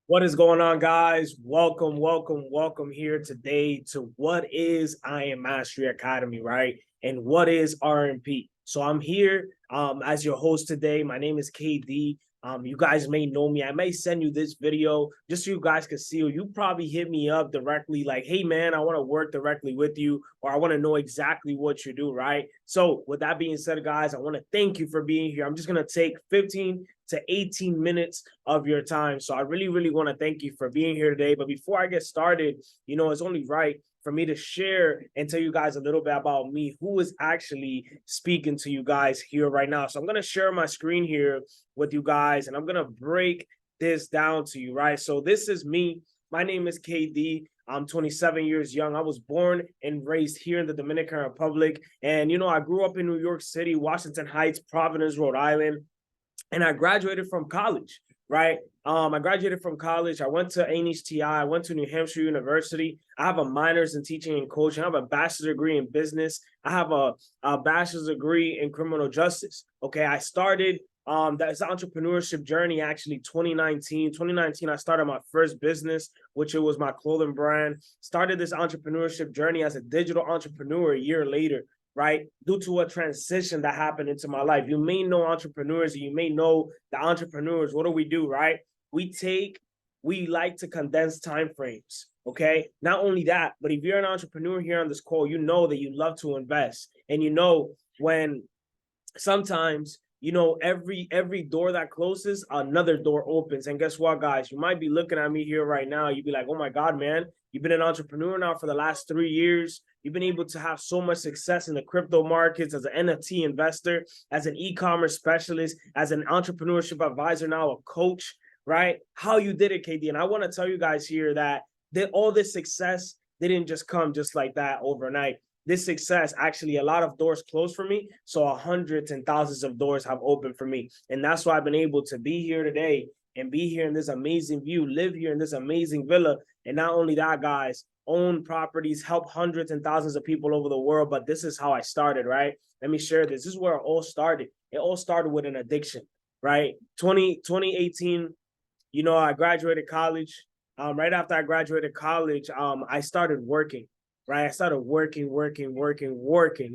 What is going on, guys? Welcome here today to what is I Am Mastery Academy, right? And what is RMP? So I'm here as your host today. My name is KD. You guys may know me. I may send you this video just so you guys can see. You probably hit me up directly like, hey, man, I want to work directly with you, or I want to know exactly what you do, right? So with that being said, guys, I want to thank you for being here. I'm just going to take 15 to 18 minutes of your time. So I really want to thank you for being here today. But before I get started, it's only right for me to share and tell you guys a little bit about me, who is actually speaking to you guys here right now. So I'm going to share my screen here with you guys, and I'm going to break this down to you, right? So this is me. My name is KD. I'm 27 years young. I was born and raised here in the Dominican Republic. And, I grew up in New York City, Washington Heights, Providence, Rhode Island. And I graduated from college, right? I graduated from college. I went to ITSHIMKD. I went to New Hampshire University. I have a master's in teaching and coaching. I have a bachelor's degree in business. I have a bachelor's degree in criminal justice. Okay, I started that's entrepreneurship journey actually 2019. 2019, I started my first business, which it was my clothing brand. Started this entrepreneurship journey as a digital entrepreneur a year later, right? Due to a transition that happened into my life. You may know entrepreneurs, and you may know the entrepreneurs. What do, right? We like to condense time frames, okay? Not only that, but if you're an entrepreneur here on this call, you know that you love to invest. And when sometimes every door that closes, another door opens. And guess what, guys? You might be looking at me here right now. You'd be like, oh my God, man, you've been an entrepreneur now for the last 3 years. You've been able to have so much success in the crypto markets as an NFT investor, as an e-commerce specialist, as an entrepreneurship advisor, now a coach, right? How you did it, KD. And I want to tell you guys here that all this success didn't just come just like that overnight. This success, actually, a lot of doors closed for me. So hundreds and thousands of doors have opened for me. And that's why I've been able to be here today and be here in this amazing view, live here in this amazing villa. And not only that, guys, own properties, help hundreds and thousands of people over the world. But this is how I started, right? Let me share this. This is where it all started. It all started with an addiction, right? 2018, I graduated college. Right after I graduated college, I started working. Right, I started working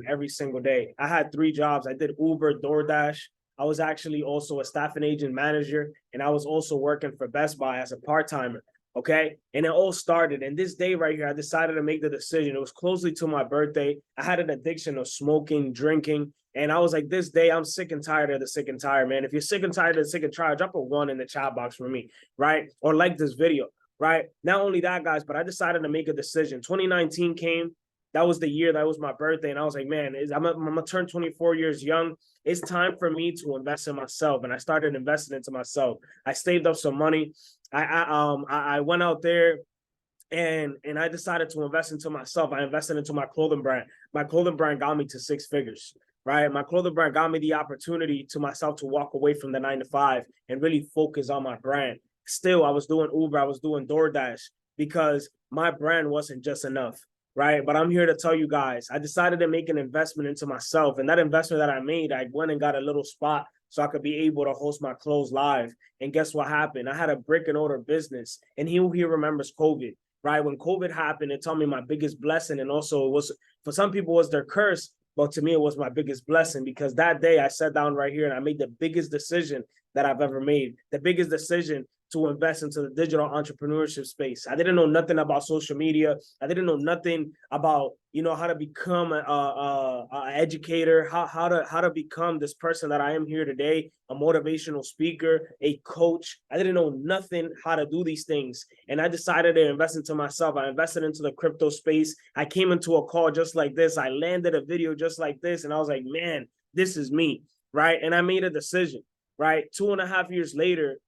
every single day. I had 3 jobs. I did Uber, DoorDash. I was actually also a staffing agent manager, and I was also working for Best Buy as a part-timer. Okay, and it all started. And this day right here, I decided to make the decision. It was closely to my birthday. I had an addiction of smoking, drinking, and I was like, this day, I'm sick and tired of the sick and tired, man. If you're sick and tired of the sick and tired, drop a 1 in the chat box for me, right? Or like this video. Right. Not only that, guys, but I decided to make a decision. 2019 came. That was the year. That was my birthday. And I was like, man, I'm going to turn 24 years young. It's time for me to invest in myself. And I started investing into myself. I saved up some money. I went out there and I decided to invest into myself. I invested into my clothing brand. My clothing brand got me to 6 figures. Right. My clothing brand got me the opportunity to myself to walk away from the 9 to 5 and really focus on my brand. Still, I was doing Uber, I was doing DoorDash because my brand wasn't just enough, right? But I'm here to tell you guys, I decided to make an investment into myself. And that investment that I made, I went and got a little spot so I could be able to host my clothes live. And guess what happened? I had a brick and mortar business. And he remembers COVID, right? When COVID happened, it told me my biggest blessing. And also it was, for some people, it was their curse. But to me, it was my biggest blessing because that day I sat down right here and I made the biggest decision that I've ever made. The biggest decision to invest into the digital entrepreneurship space. I didn't know nothing about social media. I didn't know nothing about, how to become a educator, how to become this person that I am here today, a motivational speaker, a coach. I didn't know nothing how to do these things. And I decided to invest into myself. I invested into the crypto space. I came into a call just like this. I landed a video just like this. And I was like, man, this is me, right? And I made a decision, right? 2.5 years later,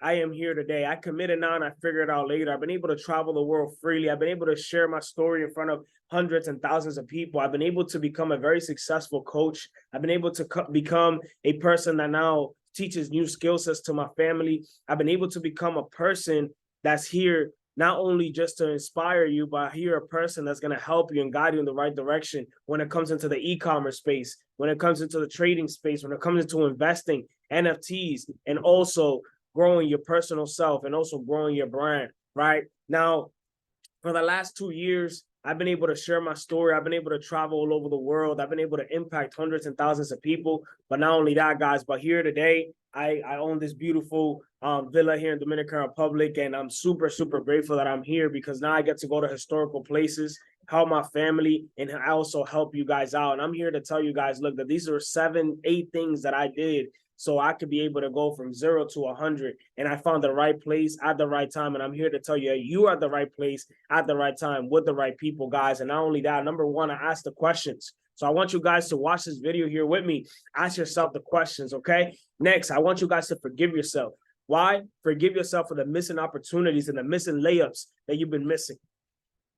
I am here today. I committed now and I figured it out later. I've been able to travel the world freely. I've been able to share my story in front of hundreds and thousands of people. I've been able to become a very successful coach. I've been able to become a person that now teaches new skill sets to my family. I've been able to become a person that's here not only just to inspire you, but here a person that's going to help you and guide you in the right direction when it comes into the e-commerce space, when it comes into the trading space, when it comes into investing, NFTs, and also growing your personal self and also growing your brand, right? Now, for the last 2 years, I've been able to share my story. I've been able to travel all over the world. I've been able to impact hundreds and thousands of people. But not only that, guys, but here today, I own this beautiful villa here in Dominican Republic, and I'm super, super grateful that I'm here because now I get to go to historical places, help my family, and I also help you guys out. And I'm here to tell you guys, look, that these are 7, 8 things that I did so I could be able to go from 0 to 100. And I found the right place at the right time. And I'm here to tell you, you are at the right place at the right time with the right people, guys. And not only that, number one, I ask the questions. So I want you guys to watch this video here with me. Ask yourself the questions, okay? Next, I want you guys to forgive yourself. Why? Forgive yourself for the missing opportunities and the missing layups that you've been missing.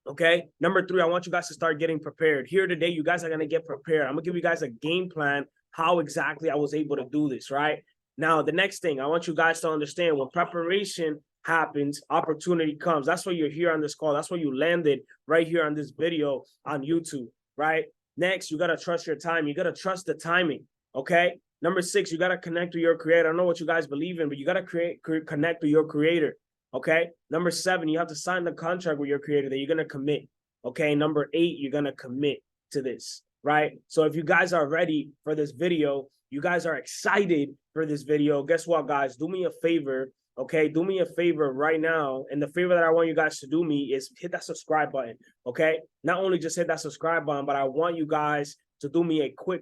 Okay. Number 3, I want you guys to start getting prepared. Here today, you guys are going to get prepared. I'm going to give you guys a game plan how exactly I was able to do this, right? Now, the next thing, I want you guys to understand when preparation happens, opportunity comes. That's why you're here on this call. That's why you landed right here on this video on YouTube, right? Next, you got to trust your time. You got to trust the timing, okay? Number 6, you got to connect to your creator. I don't know what you guys believe in, but you got to connect to your creator, okay? Number 7, you have to sign the contract with your creator that you're going to commit, okay? Number 8, you're going to commit to this, right? So if you guys are ready for this video, you guys are excited for this video, guess what, guys? Do me a favor, okay? Do me a favor right now. And the favor that I want you guys to do me is hit that subscribe button, okay? Not only just hit that subscribe button, but I want you guys to do me a quick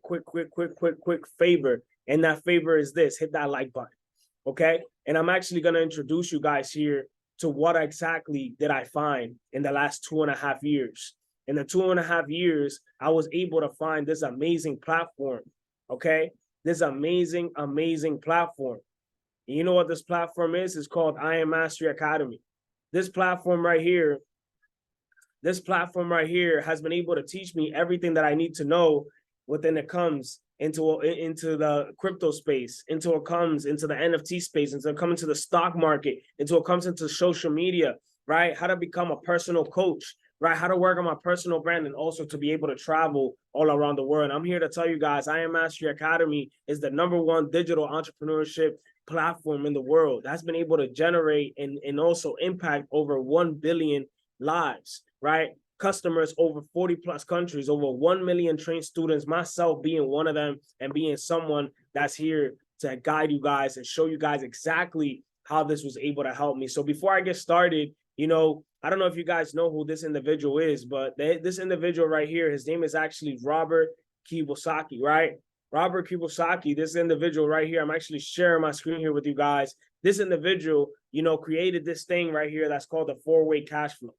favor. And that favor is this: hit that like button, okay? And I'm actually going to introduce you guys here to what exactly did I find in the last 2.5 years. In the 2.5 years, I was able to find this amazing platform, okay? This amazing platform. And you know what this platform is? It's called ITSHIMKD Academy. This platform right here has been able to teach me everything that I need to know within it comes into the crypto space, into it comes into the NFT space, into it comes into the stock market, into it comes into social media, right? How to become a personal coach, right? How to work on my personal brand and also to be able to travel all around the world. And I'm here to tell you guys, ITSHIMKD Academy is the #1 digital entrepreneurship platform in the world that's been able to generate and also impact over 1 billion lives, right? Customers over 40 plus countries, over 1 million trained students, myself being one of them and being someone that's here to guide you guys and show you guys exactly how this was able to help me. So before I get started, you know, I don't know if you guys know who this individual is, but this individual right here, his name is actually Robert Kiyosaki, right? Robert Kiyosaki, this individual right here, I'm actually sharing my screen here with you guys. This individual, you know, created this thing right here that's called the 4-way cash flow.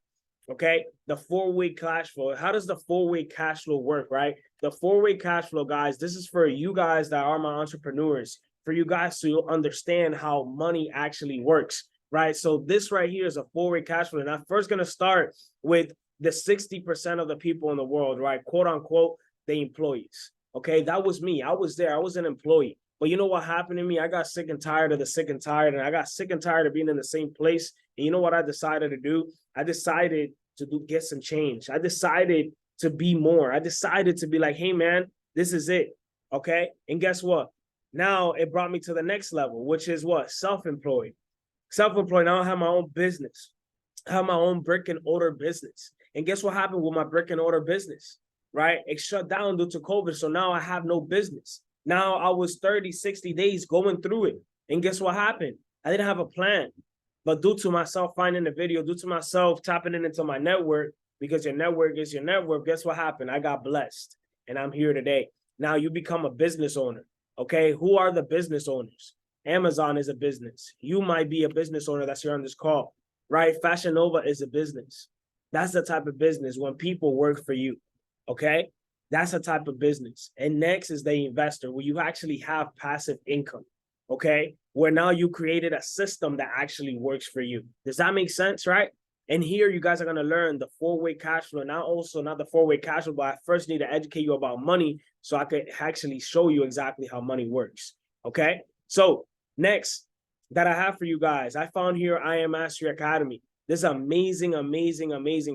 Okay, the 4-way cash flow. How does the 4-way cash flow work, right? The 4-way cash flow, guys, this is for you guys that are my entrepreneurs, for you guys to understand how money actually works, right? So this right here is a 4-way cash flow. And I'm first going to start with the 60% of the people in the world, right? Quote unquote, the employees. Okay, that was me. I was there. I was an employee. But you know what happened to me? I got sick and tired of the sick and tired, and I got sick and tired of being in the same place. And you know what I decided to do? I decided to get some change. I decided to be more. I decided to be like, hey, man, this is it. Okay. And guess what? Now it brought me to the next level, which is what? Self-employed. Self-employed. Now I have my own business. I have my own brick and mortar business. And guess what happened with my brick and mortar business? Right? It shut down due to COVID. So now I have no business. Now I was 30, 60 days going through it. And guess what happened? I didn't have a plan. But due to myself finding the video, due to myself tapping into my network, because your network is your network, guess what happened? I got blessed. And I'm here today. Now you become a business owner. Okay? Who are the business owners? Amazon is a business. You might be a business owner that's here on this call. Right? Fashion Nova is a business. That's the type of business when people work for you. Okay? That's a type of business. And next is the investor, where you actually have passive income. Okay? Where now you created a system that actually works for you. Does that make sense, right? And here you guys are going to learn the 4-way cash flow. Not the 4-way cash flow, but I first need to educate you about money so I could actually show you exactly how money works. Okay? So next that I have for you guys, I found here ITSHIMKD Academy. This amazing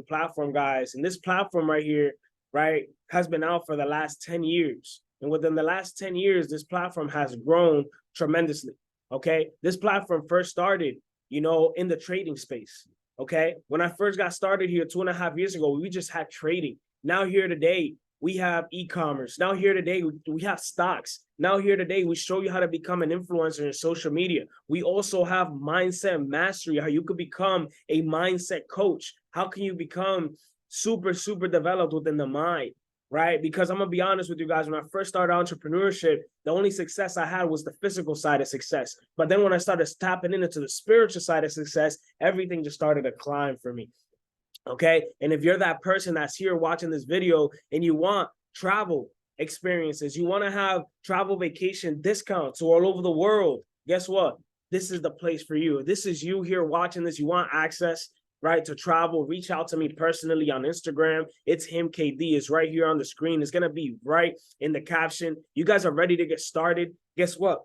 platform, guys. And this platform right here, right, has been out for the last 10 years. And within the last 10 years, this platform has grown tremendously. Okay, this platform first started, you know, in the trading space. Okay, when I first got started here 2.5 years ago, we just had trading. Now here today, we have e-commerce. Now here today, we have stocks. Now here today, we show you how to become an influencer in social media. We also have mindset mastery, how you could become a mindset coach. How can you become super, super developed within the mind? Right? Because I'm gonna be honest with you guys, when I first started entrepreneurship, the only success I had was the physical side of success. But then when I started tapping into the spiritual side of success, everything just started to climb for me. Okay. And if you're that person that's here watching this video and you want travel experiences, you want to have travel vacation discounts all over the world, guess what? This is the place for you. This is you here watching this. You want access, right, to travel, reach out to me personally on Instagram. It's ITSHIMKD. It's right here on the screen. It's going to be right in the caption. You guys are ready to get started. Guess what?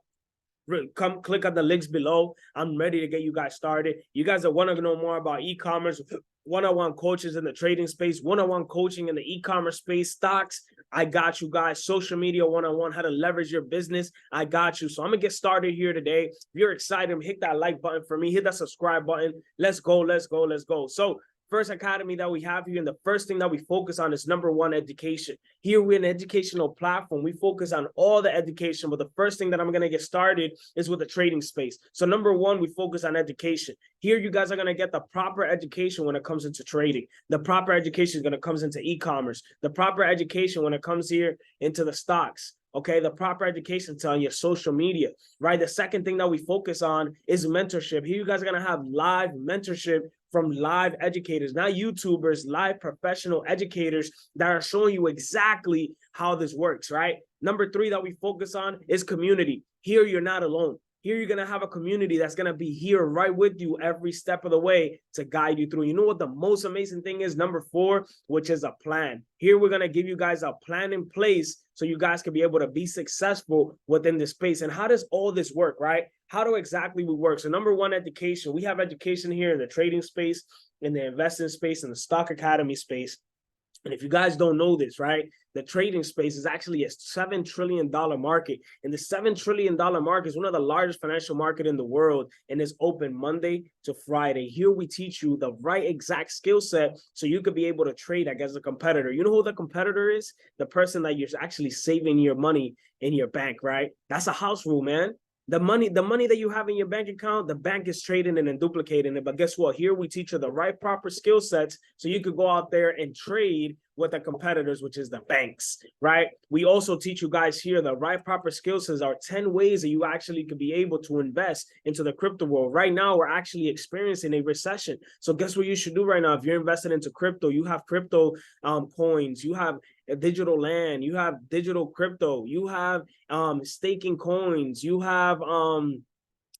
Come click on the links below. I'm ready to get you guys started. You guys that want to know more about e-commerce, one-on-one coaches in the trading space, one-on-one coaching in the e-commerce space, stocks, I got you guys. Social media one-on-one, how to leverage your business, I got you. So I'm gonna get started here today. If you're excited, hit that like button for me, hit that subscribe button. Let's go, let's go, let's go. So first academy that we have here, and the first thing that we focus on is number one, education. Here we're an educational platform. We focus on all the education, but the first thing that I'm going to get started is with the trading space. So number one, we focus on education. Here you guys are going to get the proper education when it comes into trading. The proper education is going to come into e-commerce. The proper education when it comes here into the stocks. Okay, the proper education on your social media, right? The second thing that we focus on is mentorship. Here you guys are going to have live mentorship from live educators, not YouTubers, live professional educators that are showing you exactly how this works, right? Number three that we focus on is community. Here, you're not alone. Here, you're going to have a community that's going to be here right with you every step of the way to guide you through. You know what the most amazing thing is? Number four, which is a plan. Here, we're going to give you guys a plan in place so you guys can be able to be successful within this space. And how does all this work, right? How do exactly we work? So number one, education. We have education here in the trading space, in the investing space, in the stock academy space. And if you guys don't know this, right, the trading space is actually a $7 trillion market. And the $7 trillion market is one of the largest financial market in the world and is open Monday to Friday. Here we teach you the right exact skill set so you could be able to trade against a competitor. You know who the competitor is? The person that you're actually saving your money in your bank, right? That's a house rule, man. The money that you have in your bank account, the bank is trading it and duplicating it. But guess what? Here we teach you the right proper skill sets so you could go out there and trade with the competitors, which is the banks, right? We also teach you guys here the right proper skill sets are 10 ways that you actually could be able to invest into the crypto world. Right now, we're actually experiencing a recession. So guess what you should do right now? If you're invested into crypto, you have crypto coins, you have digital land, you have digital crypto, you have staking coins, you have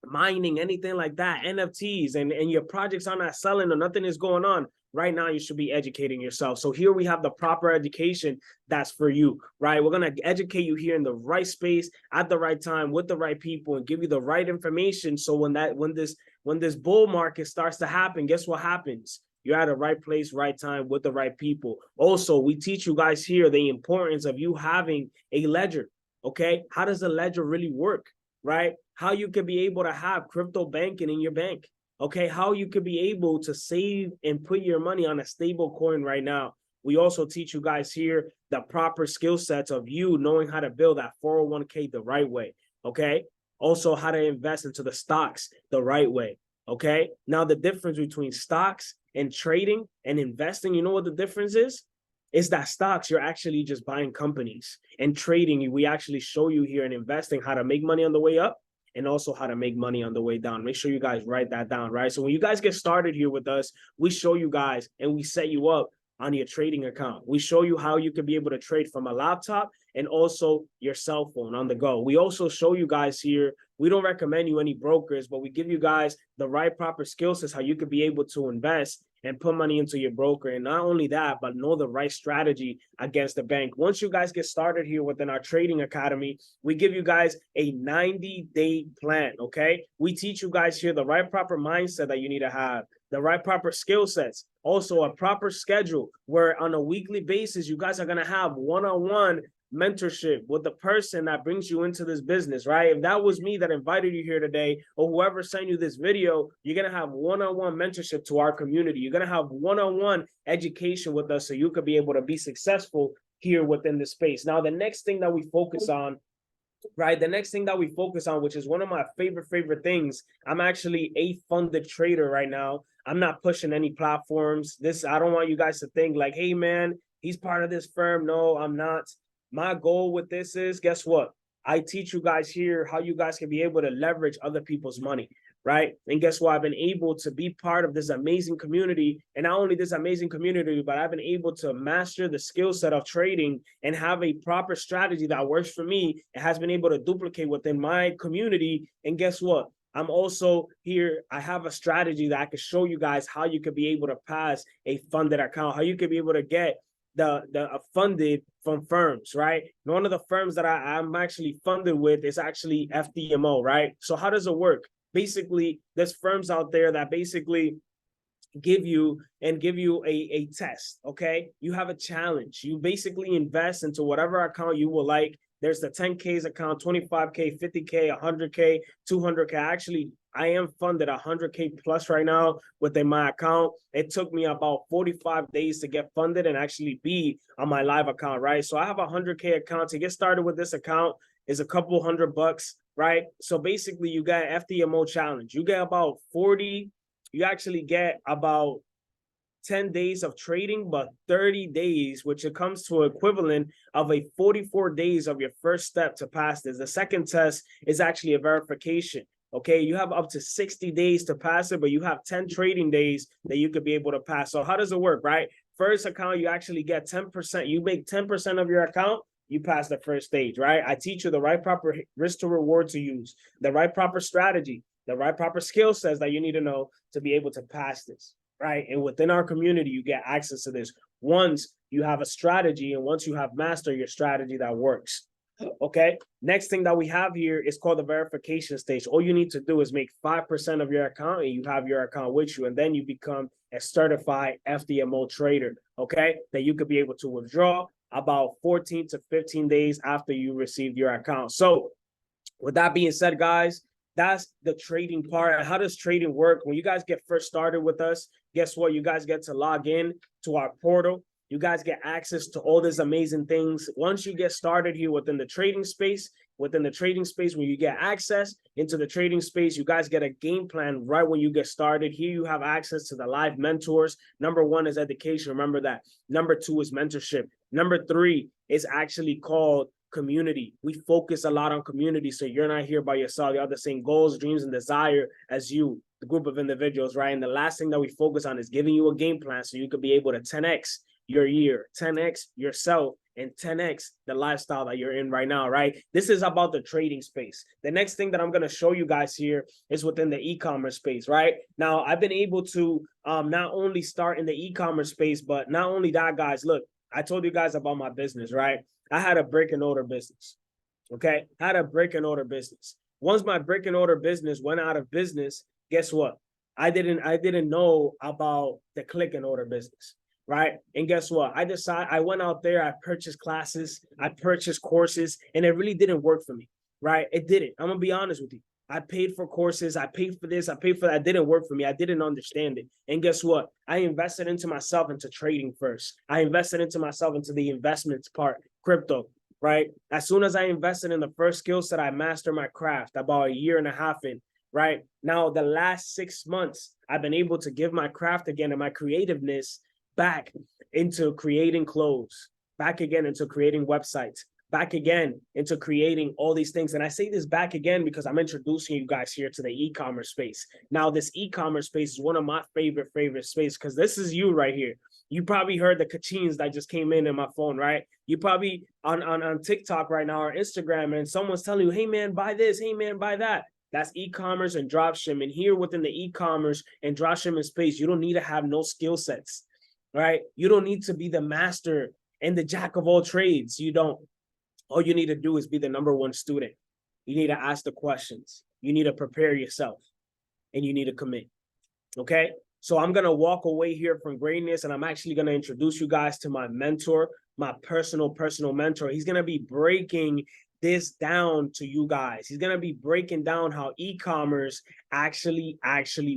mining, anything like that, NFTs, and your projects are not selling or nothing is going on. Right now, you should be educating yourself. So here we have the proper education that's for you, right? We're going to educate you here in the right space at the right time with the right people and give you the right information. So when this bull market starts to happen, guess what happens? You're at the right place, right time with the right people. Also, we teach you guys here the importance of you having a ledger, okay? How does a ledger really work, right? How you can be able to have crypto banking in your bank. Okay, how you could be able to save and put your money on a stable coin right now. We also teach you guys here the proper skill sets of you knowing how to build that 401k the right way, okay? Also, how to invest into the stocks the right way, okay? Now, the difference between stocks and trading and investing, you know what the difference is? Is that stocks, you're actually just buying companies. And trading, we actually show you here in investing how to make money on the way up and also how to make money on the way down. Make sure you guys write that down, right? So when you guys get started here with us, we show you guys and we set you up on your trading account. We show you how you can be able to trade from a laptop and also your cell phone on the go. We also show you guys here, we don't recommend you any brokers, but we give you guys the right proper skill sets, how you could be able to invest and put money into your broker. And not only that, but know the right strategy against the bank. Once you guys get started here within our trading academy, we give you guys a 90-day plan, okay? We teach you guys here the right proper mindset that you need to have, the right proper skill sets, also a proper schedule where on a weekly basis, you guys are going to have one-on-one mentorship with the person that brings you into this business, right? If that was me that invited you here today, or whoever sent you this video, you're going to have one-on-one mentorship to our community. You're going to have one-on-one education with us so you could be able to be successful here within the space. Now, the next thing that we focus on, right? The next thing that we focus on, which is one of my favorite things, I'm actually a funded trader right now. I'm not pushing any platforms. I don't want you guys to think like, hey, man, he's part of this firm. No, I'm not. My goal with this is, guess what? I teach you guys here how you guys can be able to leverage other people's money, right? And guess what? I've been able to be part of this amazing community. And not only this amazing community, but I've been able to master the skill set of trading and have a proper strategy that works for me and has been able to duplicate within my community. And guess what? I'm also here. I have a strategy that I can show you guys how you could be able to pass a funded account, how you could be able to get the funded from firms, right? And one of the firms that I'm actually funded with is actually FDMO, right? So how does it work? Basically, there's firms out there that basically give you a test, okay? You have a challenge. You basically invest into whatever account you will like. There's the 10Ks account, 25K, 50K, 100K, 200K. Actually, I am funded 100K plus right now within my account. It took me about 45 days to get funded and actually be on my live account, right? So I have a 100K account. To get started with this account is a couple $100, right? So basically, you got FDMO challenge. You get about 40. You actually get about 10 days of trading, but 30 days, which it comes to equivalent of a 44 days of your first step to pass this. The second test is actually a verification. Okay, you have up to 60 days to pass it, but you have 10 trading days that you could be able to pass. So how does it work, right? First account, you actually get 10%. You make 10% of your account, you pass the first stage, right? I teach you the right proper risk to reward to use, the right proper strategy, the right proper skill sets that you need to know to be able to pass this, right? And within our community, you get access to this once you have a strategy and once you have mastered your strategy that works. Okay, next thing that we have here is called the verification stage. All you need to do is make 5% of your account and you have your account with you, and then you become a certified FDMO trader, okay? That you could be able to withdraw about 14 to 15 days after you received your account. So with that being said, guys, that's the trading part. How does trading work? When you guys get first started with us, guess what? You guys get to log in to our portal. You guys get access to all these amazing things. Once you get started here within the trading space, when you get access into the trading space, you guys get a game plan right when you get started. Here you have access to the live mentors. Number one is education. Remember that. Number two is mentorship. Number three is actually called community. We focus a lot on community, so you're not here by yourself. You have the same goals, dreams, and desire as you, the group of individuals, right? And the last thing that we focus on is giving you a game plan so you could be able to 10x your year, 10x yourself, and 10x the lifestyle that you're in right now, right? This is about the trading space. The next thing that I'm going to show you guys here is within the e-commerce space, right? Now, I've been able to not only start in the e-commerce space, but not only that, guys, look, I told you guys about my business, right? I had a brick and mortar business, okay? I had a brick and mortar business. Once my brick and mortar business went out of business, guess what? I didn't know about the click and order business, right? And guess what? I went out there, I purchased classes, I purchased courses, and it really didn't work for me, right? It didn't. I'm gonna be honest with you. I paid for courses, I paid for this, I paid for that. It didn't work for me. I didn't understand it. And guess what? I invested into myself into trading first. I invested into myself into the investments part, crypto, right? As soon as I invested in the first skill set, I mastered my craft about a year and a half in, right? Now, the last 6 months, I've been able to give my craft again and my creativeness back into creating clothes, back again into creating websites, back again into creating all these things. And I say this back again because I'm introducing you guys here to the e-commerce space. Now, this e-commerce space is one of my favorite space because this is you right here. You probably heard the kachings that just came in my phone, right? You probably on TikTok right now or Instagram, and someone's telling you, hey, man, buy this. Hey, man, buy that. That's e-commerce and dropshipping. And here within the e-commerce and dropshipping space, you don't need to have no skill sets, right? You don't need to be the master and the jack of all trades. You don't. All you need to do is be the number one student. You need to ask the questions. You need to prepare yourself, and you need to commit, okay? So I'm going to walk away here from greatness, and I'm actually going to introduce you guys to my mentor, my personal mentor. He's going to be breaking this down to you guys. He's going to be breaking down how e-commerce actually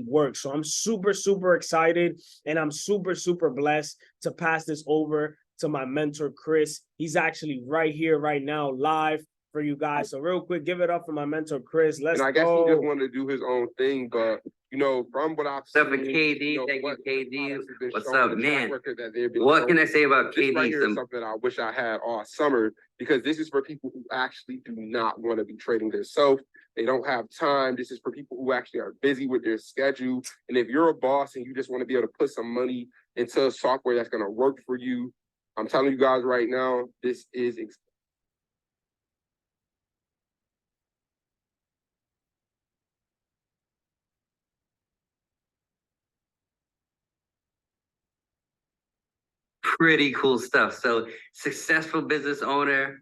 works. So I'm super excited, and I'm super blessed to pass this over to my mentor, Chris. He's actually right here, right now, live for you guys. So real quick, give it up for my mentor, Chris. Let's go. And I guess he just wanted to do his own thing, but you know, from what I've seen, What's up, KD? you know, Thank you, KD. What's shown, up, man? What What can I say about this KD? right here is something I wish I had all summer, because this is for people who actually do not want to be trading themselves. They don't have time. This is for people who actually are busy with their schedule. And if you're a boss and you just want to be able to put some money into software that's going to work for you, I'm telling you guys right now, this is Pretty cool stuff. So, successful business owner.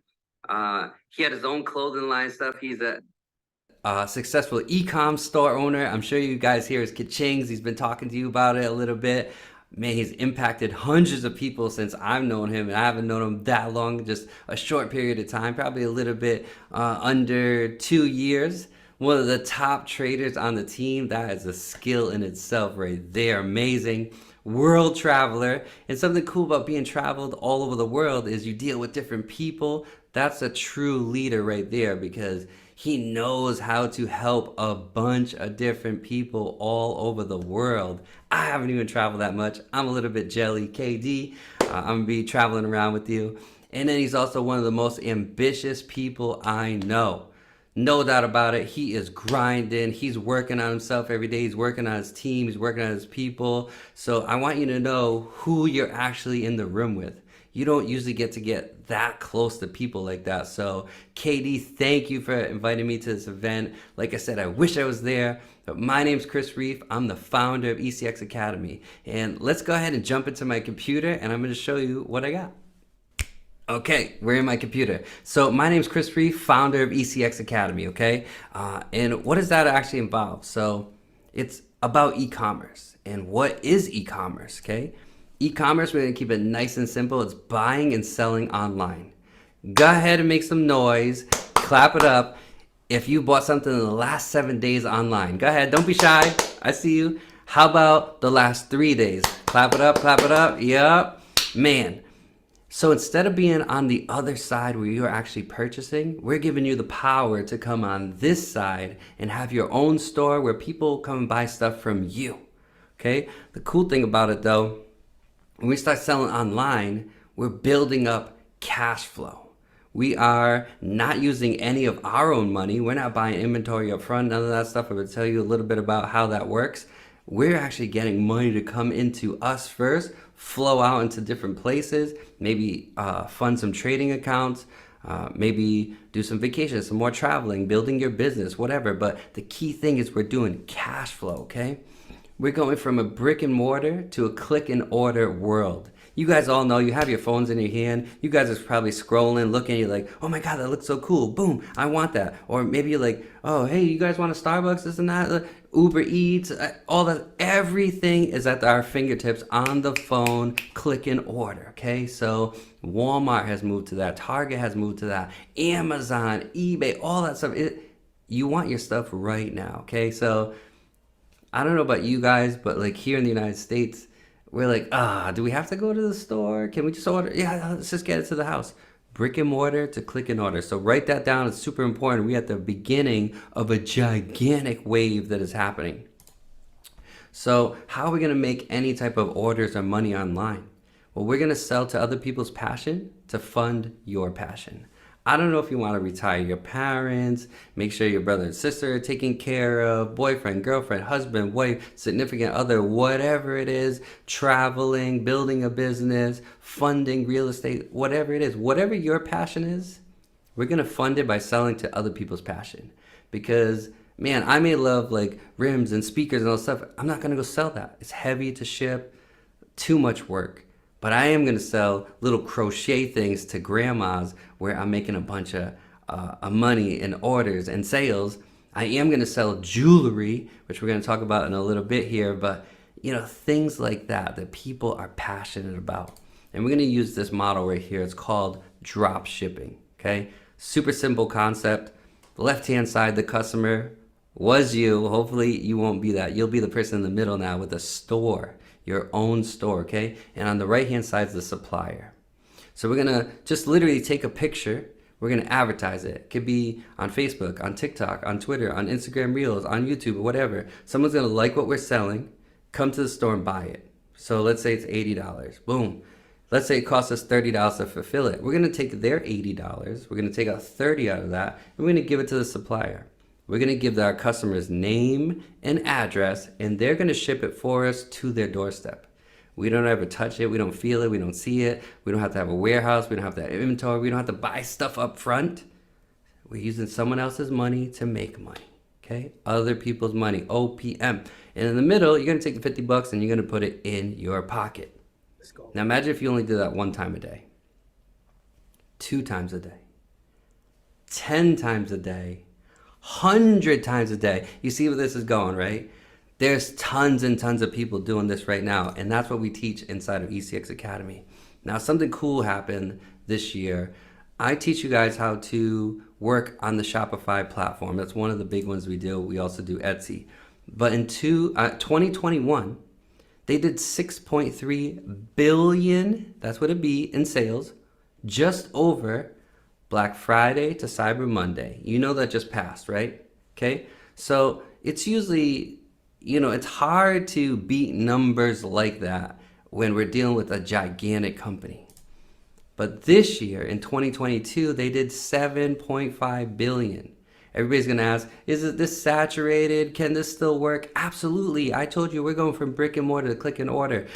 He had his own clothing line stuff. He's a successful e-com store owner. I'm sure you guys hear his ka-chings. He's been talking to you about it a little bit. Man, he's impacted hundreds of people since I've known him, and I haven't known him that long, just a short period of time, probably a little bit under 2 years. One of the top traders on the team. That is a skill in itself right there. Amazing. World traveler. And something cool about being traveled all over the world is you deal with different people. That's a true leader right there, because he knows how to help a bunch of different people all over the world. I haven't even traveled that much. I'm a little bit jelly. KD, I'm going to be traveling around with you. And then he's also one of the most ambitious people I know. No doubt about it. He is grinding. He's working on himself every day. He's working on his team. He's working on his people. So I want you to know who you're actually in the room with. You don't usually get that close to people like that. So KD, thank you for inviting me to this event. Like I said, I wish I was there. But my name's Chris Reef. I'm the founder of ECX Academy. And let's go ahead and jump into my computer, and I'm going to show you what I got. Okay, we're in my computer. So my name's Chris Reef, founder of ECX Academy, okay? And what does that actually involve? So it's about e-commerce. And what is e-commerce, okay? E-commerce, we're gonna keep it nice and simple. It's buying and selling online. Go ahead and make some noise, clap it up if you bought something in the last 7 days online. Go ahead, don't be shy, I see you. How about the last 3 days? Clap it up, yep. Man. So instead of being on the other side where you're actually purchasing, we're giving you the power to come on this side and have your own store where people come and buy stuff from you, okay? The cool thing about it though, when we start selling online, we're building up cash flow. We are not using any of our own money. We're not buying inventory up front, none of that stuff. I'm gonna tell you a little bit about how that works. We're actually getting money to come into us first, flow out into different places, maybe fund some trading accounts, maybe do some vacations, some more traveling, building your business, whatever. But the key thing is we're doing cash flow, okay? We're going from a brick and mortar to a click and order world. You guys all know, you have your phones in your hand. You guys are probably scrolling, looking, you're like, oh my God, that looks so cool. Boom, I want that. Or maybe you're like, oh, hey, you guys want a Starbucks, this and that, Uber Eats, all that. Everything is at our fingertips on the phone, click and order, okay? So Walmart has moved to that. Target has moved to that. Amazon, eBay, all that stuff. You want your stuff right now, okay? So I don't know about you guys, but like here in the United States, we're like, do we have to go to the store? Can we just order? Yeah, let's just get it to the house. Brick and mortar to click and order. So write that down. It's super important. We're at the beginning of a gigantic wave that is happening. So how are we going to make any type of orders or money online? Well, we're going to sell to other people's passion to fund your passion. I don't know if you want to retire your parents, make sure your brother and sister are taken care of, boyfriend, girlfriend, husband, wife, significant other, whatever it is, traveling, building a business, funding real estate, whatever it is, whatever your passion is, we're going to fund it by selling to other people's passion. Because, man, I may love like rims and speakers and all that stuff. I'm not going to go sell that. It's heavy to ship, too much work. But I am going to sell little crochet things to grandmas where I'm making a bunch of money and orders and sales. I am going to sell jewelry, which we're going to talk about in a little bit here. But, you know, things like that that people are passionate about. And we're going to use this model right here. It's called drop shipping. Okay, super simple concept. The left-hand side, the customer was you. Hopefully you won't be that. You'll be the person in the middle now with a store, your own store. Okay, and on the right-hand side is the supplier. So we're going to just literally take a picture. We're going to advertise it. It could be on Facebook, on TikTok, on Twitter, on Instagram Reels, on YouTube, or whatever. Someone's going to like what we're selling, come to the store and buy it. So let's say it's $80. Boom. Let's say it costs us $30 to fulfill it. We're going to take their $80. We're going to take out 30 out of that, and we're going to give it to the supplier. We're going to give our customer's name and address, and they're going to ship it for us to their doorstep. We don't ever touch it. We don't feel it. We don't see it. We don't have to have a warehouse. We don't have to have inventory. We don't have to buy stuff up front. We're using someone else's money to make money. Okay? Other people's money. OPM. And in the middle, you're going to take the $50 and you're going to put it in your pocket. Let's go. Now imagine if you only did that 1 time a day, 2 times a day, 10 times a day, 100 times a day. You see where this is going, right? There's tons and tons of people doing this right now, and that's what we teach inside of ECX Academy. Now, something cool happened this year. I teach you guys how to work on the Shopify platform. That's one of the big ones we do. We also do Etsy. But in 2021, they did 6.3 billion, that's what it'd be, in sales, just over Black Friday to Cyber Monday. You know that just passed, right? Okay, so it's usually, it's hard to beat numbers like that when we're dealing with a gigantic company. But this year, in 2022, they did 7.5 billion. Everybody's gonna ask, is this saturated? Can this still work? Absolutely. I told you we're going from brick and mortar to click and order.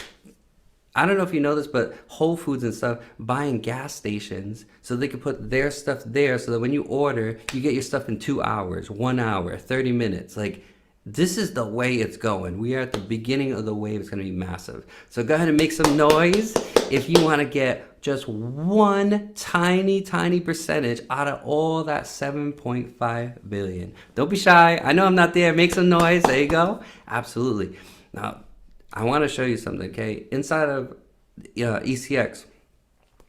I don't know if you know this, but Whole Foods and stuff buying gas stations so they can put their stuff there so that when you order, you get your stuff in 2 hours, 1 hour, 30 minutes. Like, this is the way it's going. We are at the beginning of the wave. It's going to be massive. So go ahead and make some noise if you want to get just one tiny percentage out of all that 7.5 billion. Don't be shy. I know I'm not there. Make some noise. There you go. Absolutely. Now, I want to show you something, okay? Inside of ECX,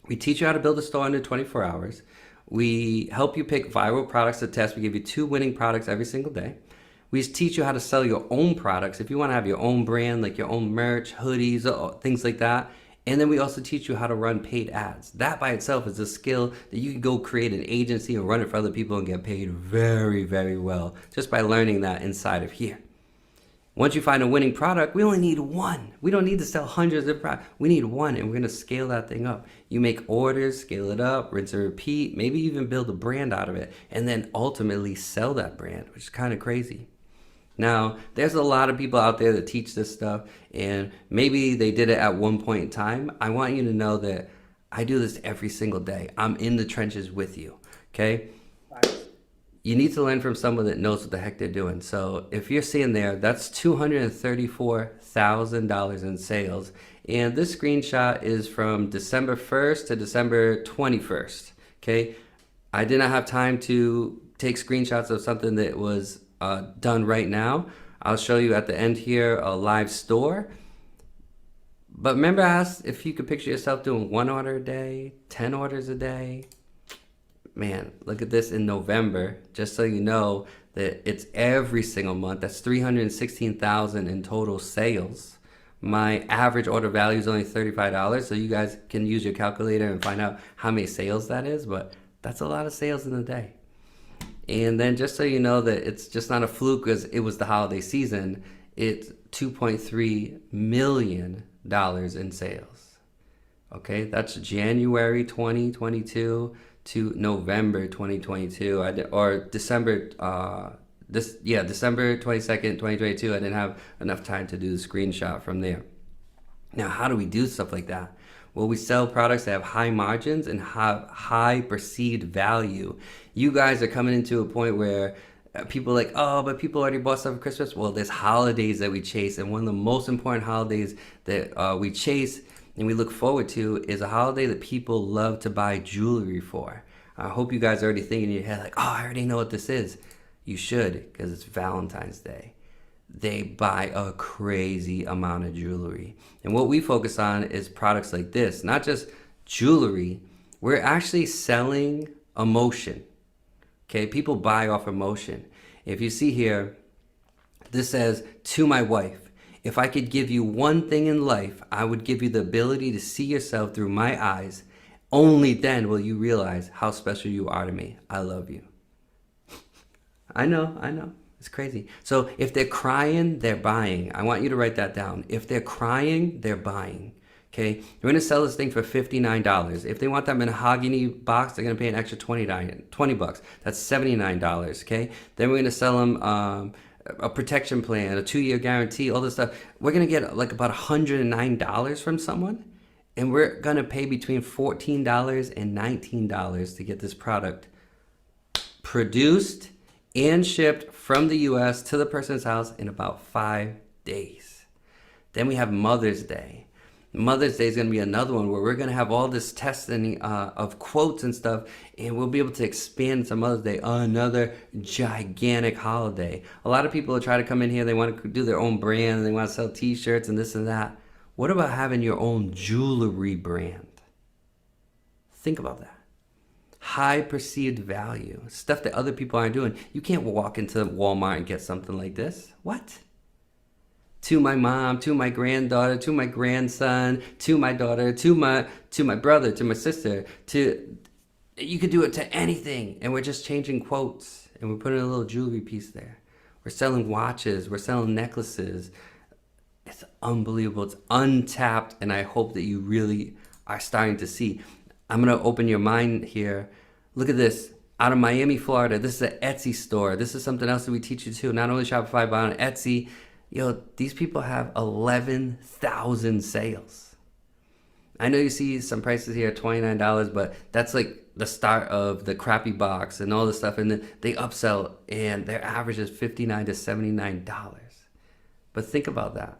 we teach you how to build a store under 24 hours. We help you pick viral products to test. We give you 2 winning products every single day. We teach you how to sell your own products. If you want to have your own brand, like your own merch, hoodies, things like that. And then we also teach you how to run paid ads. That by itself is a skill that you can go create an agency and run it for other people and get paid very, very well just by learning that inside of here. Once you find a winning product, we only need 1. We don't need to sell hundreds of products. We need 1, and we're going to scale that thing up. You make orders, scale it up, rinse and repeat, maybe even build a brand out of it, and then ultimately sell that brand, which is kind of crazy. Now, there's a lot of people out there that teach this stuff, and maybe they did it at one point in time. I want you to know that I do this every single day. I'm in the trenches with you, okay? You need to learn from someone that knows what the heck they're doing. So if you're seeing there, that's $234,000 in sales. And this screenshot is from December 1st to December 21st, okay? I did not have time to take screenshots of something that was done right now. I'll show you at the end here a live store. But remember, I asked if you could picture yourself doing 1 order a day, 10 orders a day. Man, look at this in November, just so you know that it's every single month. That's 316,000 in total sales. My average order value is only $35, so you guys can use your calculator and find out how many sales that is, but that's a lot of sales in a day. And then just so you know that it's just not a fluke because it was the holiday season, it's $2.3 million in sales. Okay, that's January 2022 to November 2022. December December 22nd, 2022. I didn't have enough time to do the screenshot from there. Now, how do we do stuff like that? Well, we sell products that have high margins and have high perceived value. You guys are coming into a point where people are like, oh, but people already bought stuff for Christmas. Well, there's holidays that we chase, and one of the most important holidays that we chase and we look forward to is a holiday that people love to buy jewelry for. I hope you guys are already thinking in your head like, oh, I already know what this is. You should, because it's Valentine's Day. they buy a crazy amount of jewelry. And what we focus on is products like this, not just jewelry. We're actually selling emotion. Okay, people buy off emotion. If you see here, this says, to my wife, if I could give you one thing in life, I would give you the ability to see yourself through my eyes. Only then will you realize how special you are to me. I love you. I know. It's crazy. So if they're crying, they're buying. I want you to write that down. If they're crying, they're buying. Okay, we're gonna sell this thing for $59. If they want that mahogany box, they're gonna pay an extra $20. That's $79. Okay, then we're gonna sell them a protection plan, a 2-year guarantee, all this stuff. We're gonna get like about $109 from someone, and we're gonna pay between $14 and $19 to get this product produced and shipped from the US to the person's house in about 5 days. Then we have Mother's Day. Mother's Day is going to be another one where we're going to have all this testing of quotes and stuff, and we'll be able to expand to Mother's Day, another gigantic holiday. A lot of people will try to come in here, they want to do their own brand, they want to sell t-shirts and this and that. What about having your own jewelry brand? Think about that. High perceived value, stuff that other people aren't doing. You can't walk into Walmart and get something like this. What? To my mom, to my granddaughter, to my grandson, to my daughter, to my brother, to my sister, you could do it to anything. And we're just changing quotes, and we're putting a little jewelry piece there. We're selling watches, we're selling necklaces. It's unbelievable. It's untapped, and I hope that you really are starting to see. I'm gonna open your mind here. Look at this. Out of Miami, Florida, this is an Etsy store. This is something else that we teach you too. Not only Shopify, but on Etsy. Yo, these people have 11,000 sales. I know you see some prices here, $29, but that's like the start of the crappy box and all this stuff. And then they upsell, and their average is $59 to $79. But think about that.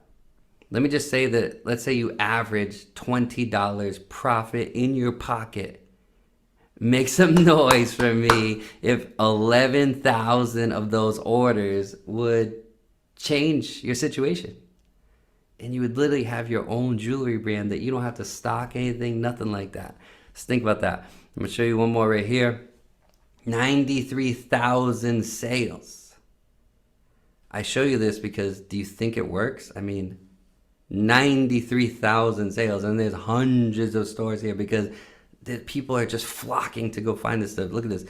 Let me just say that, let's say you average $20 profit in your pocket. Make some noise for me if 11,000 of those orders would change your situation. And you would literally have your own jewelry brand that you don't have to stock anything, nothing like that. Just think about that. I'm gonna show you one more right here. 93,000 sales. I show you this because do you think it works? I mean, 93,000 sales, and there's hundreds of stores here because the people are just flocking to go find this stuff. Look at this.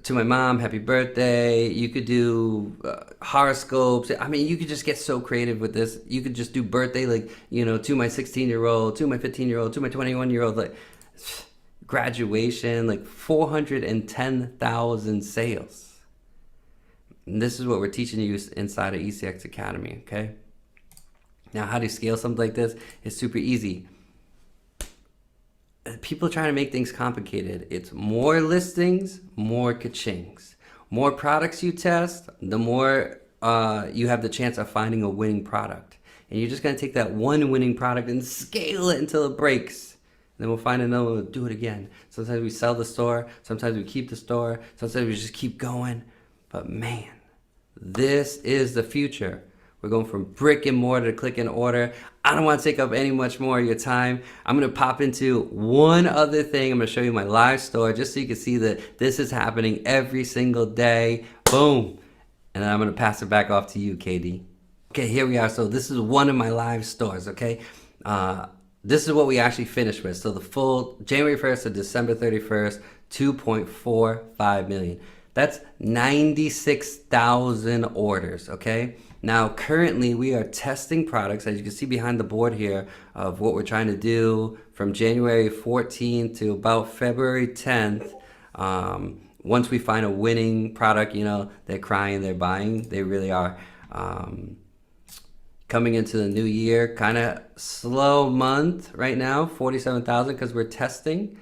To my mom, happy birthday. You could do horoscopes. I mean, you could just get so creative with this. You could just do birthday, like, to my 16-year-old, to my 15-year-old, to my 21-year-old, like graduation, like 410,000 sales. And this is what we're teaching you inside of ECX Academy, okay? Now, how do you scale something like this? It's super easy. People are trying to make things complicated. It's more listings, more ka-chings. More products you test, the more you have the chance of finding a winning product. And you're just going to take that one winning product and scale it until it breaks. And then we'll find another one, we'll do it again. Sometimes we sell the store, sometimes we keep the store, sometimes we just keep going. But man, this is the future. We're going from brick and mortar to click and order. I don't want to take up any much more of your time. I'm going to pop into one other thing. I'm going to show you my live store just so you can see that this is happening every single day. Boom. And then I'm going to pass it back off to you, KD. Okay, here we are. So this is one of my live stores, okay? This is what we actually finished with. So the full January 1st to December 31st, 2.45 million. That's 96,000 orders, okay? Now, currently, we are testing products, as you can see behind the board here, of what we're trying to do from January 14th to about February 10th. Once we find a winning product, they're crying, they're buying. They really are. Coming into the new year, kind of slow month right now, 47,000 because we're testing.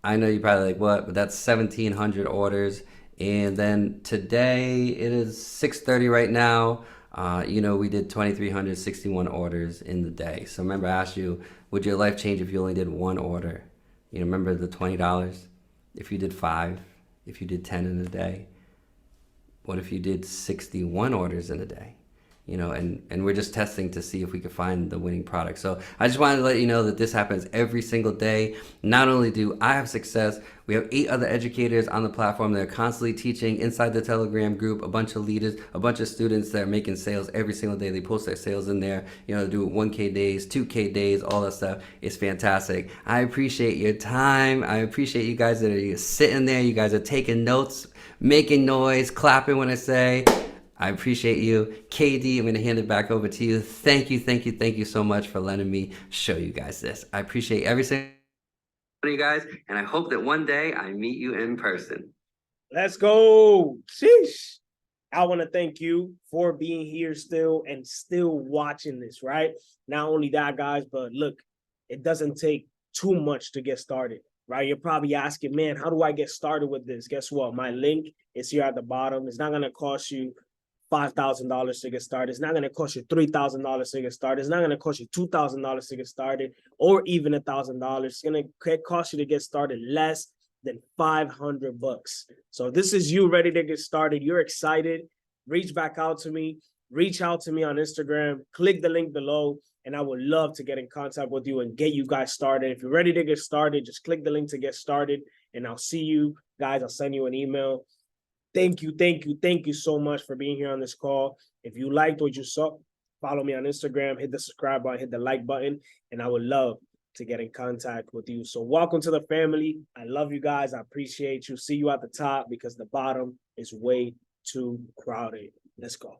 I know you're probably like, what? But that's 1,700 orders. And then today it is 6:30 right now. We did 2,361 orders in the day. So remember, I asked you, would your life change if you only did one order? Remember the $20? If you did 5, if you did 10 in a day, What if you did 61 orders in a day? You know, and we're just testing to see if we could find the winning product. So I just wanted to let you know that this happens every single day. Not only do I have success, we have 8 other educators on the platform that are constantly teaching inside the Telegram group, a bunch of leaders, a bunch of students that are making sales every single day. They post their sales in there, you know, do 1K days, 2K days, all that stuff. It's fantastic. I appreciate your time. I appreciate you guys that are sitting there. You guys are taking notes, making noise, clapping when I say. I appreciate you. KD, I'm going to hand it back over to you. Thank you so much for letting me show you guys this. I appreciate every single one of you guys, and I hope that one day I meet you in person. Let's go. Sheesh. I want to thank you for being here still and still watching this, right? Not only that, guys, but look, it doesn't take too much to get started, right? You're probably asking, man, how do I get started with this? Guess what? My link is here at the bottom. It's not going to cost you $5,000 to get started. It's not going to cost you $3,000 to get started. It's not going to cost you $2,000 to get started, or even $1,000. It's going to cost you to get started less than $500. So this is you ready to get started. You're excited. Reach back out to me. Reach out to me on Instagram. Click the link below, and I would love to get in contact with you and get you guys started. If you're ready to get started, just click the link to get started, and I'll see you guys. I'll send you an email. Thank you so much for being here on this call. If you liked what you saw, follow me on Instagram, hit the subscribe button, hit the like button, and I would love to get in contact with you. So welcome to the family. I love you guys. I appreciate you. See you at the top, because the bottom is way too crowded. Let's go.